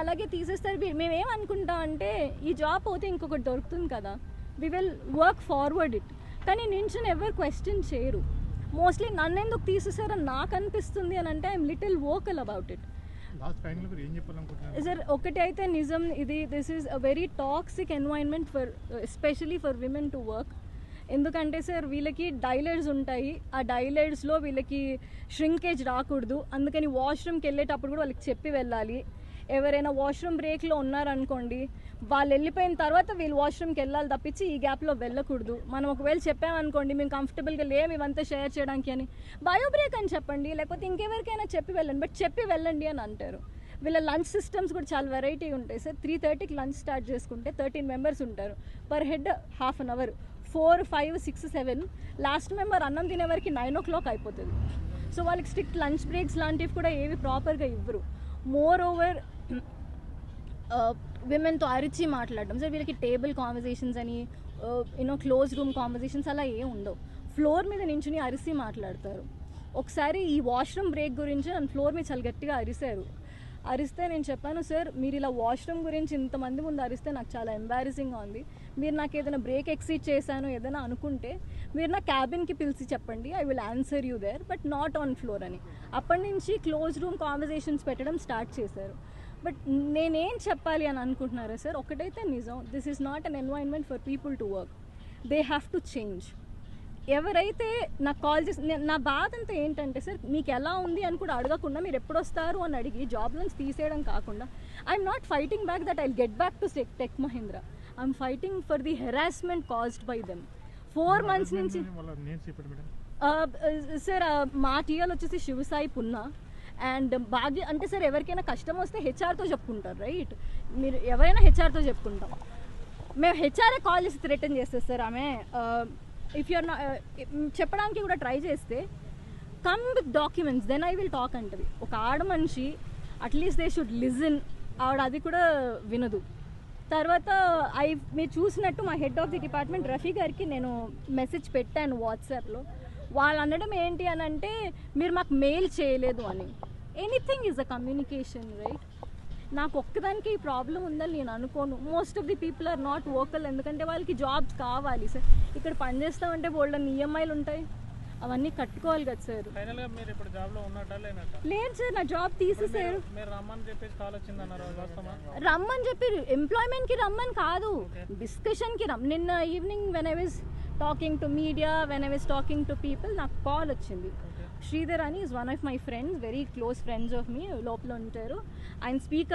అలాగే తీసేస్తారు. మేమేమనుకుంటాం అంటే ఈ జాబ్ పోతే ఇంకొకటి దొరుకుతుంది కదా, we will work forward it. కానీ నించుని ఎవరు క్వశ్చన్ చేయరు. మోస్ట్లీ నన్ను ఎందుకు తీసేసారని నాకు అనిపిస్తుంది అని అంటే I'm little vocal about it. Sir ఒకటి అయితే నిజం, this is a very toxic environment for especially for women to work. ఎందుకంటే సార్ వీళ్ళకి డైలర్స్ ఉంటాయి, ఆ డైలర్స్లో వీళ్ళకి ష్రింకేజ్ రాకూడదు. అందుకని వాష్రూమ్కి వెళ్ళేటప్పుడు కూడా వాళ్ళకి చెప్పి వెళ్ళాలి. ఎవరైనా వాష్రూమ్ బ్రేక్లో ఉన్నారనుకోండి, వాళ్ళు వెళ్ళిపోయిన తర్వాత వీళ్ళు వాష్రూమ్కి వెళ్ళాలి తప్పించి ఈ గ్యాప్లో వెళ్ళకూడదు. మనం ఒకవేళ చెప్పామనుకోండి మేము కంఫర్టబుల్గా లేము ఇవంతా షేర్ చేయడానికి అని, బయో బ్రేక్ అని చెప్పండి, లేకపోతే ఇంకెవరికైనా చెప్పి వెళ్ళండి, బట్ చెప్పి వెళ్ళండి అని అంటారు. వీళ్ళ లంచ్ సిస్టమ్స్ కూడా చాలా వెరైటీ ఉంటాయి సార్. 3:30కి లంచ్ స్టార్ట్ చేసుకుంటే 13 మెంబర్స్ ఉంటారు, per head half an hour, 4, 5, 6, 7 last member అన్నం తినే వరకు 9 o'clock అయిపోతుంది. సో వాళ్ళకి స్ట్రిక్ట్ లంచ్ బ్రేక్స్ లాంటివి కూడా ఏవి ప్రాపర్గా ఇవ్వరు. మోర్ ఓవర్ విమెన్తో అరిచి మాట్లాడడం సార్, వీళ్ళకి టేబుల్ కాన్వర్జేషన్స్ అని క్లోజ్ రూమ్ కాన్వర్జేషన్స్ అలా ఏం ఉండవు. ఫ్లోర్ మీద నించుని అరిసి మాట్లాడతారు. ఒకసారి ఈ వాష్రూమ్ బ్రేక్ గురించి నన్ను ఫ్లోర్ మీద చాలా గట్టిగా అరిస్తే నేను చెప్పాను, సార్ మీరు ఇలా వాష్రూమ్ గురించి ఇంతమంది ముందు అరిస్తే నాకు చాలా ఎంబారసింగ్గా ఉంది. మీరు నాకు ఏదైనా బ్రేక్ ఎక్సీడ్ చేశాను ఏదైనా అనుకుంటే మీరు నా క్యాబిన్కి పిలిచి చెప్పండి, I will answer you there, but not on floor అని. అప్పటి నుంచి క్లోజ్ రూమ్ కాన్వర్జేషన్స్ పెట్టడం స్టార్ట్ చేశారు. బట్ నేనేం చెప్పాలి అని అనుకుంటున్నారా సార్, ఒకటైతే నిజం, this is not an environment for people to work. They have to change. ఎవరైతే నాకు కాల్ చేసి, నా బాధ అంతా ఏంటంటే సార్, మీకు ఎలా ఉంది అని కూడా అడగకుండా మీరు ఎప్పుడు వస్తారు అని అడిగి జాబ్ నుంచి తీసేయడం కాకుండా, I'm not fighting back that I get back to tech Mahindra. I'm fighting for the harassment caused by them. 4 months నుంచి సార్ మా టీఎల్ వచ్చేసి శివసాయి పున్నా అండ్ భాగ్య. అంటే సార్ ఎవరికైనా కష్టం వస్తే హెచ్ఆర్తో చెప్పుకుంటారు, రైట్? మీరు ఎవరైనా హెచ్ఆర్తో చెప్పుకుంటాం. మేము హెచ్ఆర్ఏ కాల్ చేసి థ్రెటన్ చేస్తారు సార్. ఆమె ఇఫ్ యూఆర్ చెప్పడానికి కూడా ట్రై చేస్తే come with documents then I will talk అంటది. ఒక ఆడ మనిషి అట్లీస్ట్ దే షుడ్ లిజన్. ఆవిడ అది కూడా వినదు. తర్వాత మీరు చూసినట్టు మా head of the department Rafi గారికి నేను మెసేజ్ పెట్టాను వాట్సాప్లో. వాళ్ళు అనడం ఏంటి అని అంటే, మీరు మాకు మెయిల్ చేయలేదు అని. Anything is a communication, right? నాకు ఒక్కదానికి ఈ ప్రాబ్లం ఉందని నేను అనుకోను. Most of the people are not vocal, ఎందుకంటే వాళ్ళకి జాబ్స్ కావాలి సార్. ఇక్కడ పనిచేస్తామంటే బోల్డన్ ఈఎంఐలు ఉంటాయి, అవన్నీ కట్టుకోవాలి కదా సార్. లేదు సార్, నా జాబ్ తీసేసారు. రమ్మని చెప్పి ఎంప్లాయ్మెంట్కి రమ్మని కాదు, డిస్కషన్కి నిన్న evening when I was talking to media, when I was talking to people, నాకు కాల్ వచ్చింది. శ్రీధర్ అని is one of my friends, very close friends of me, లోపల ఉంటారు. ఆయన స్పీకర్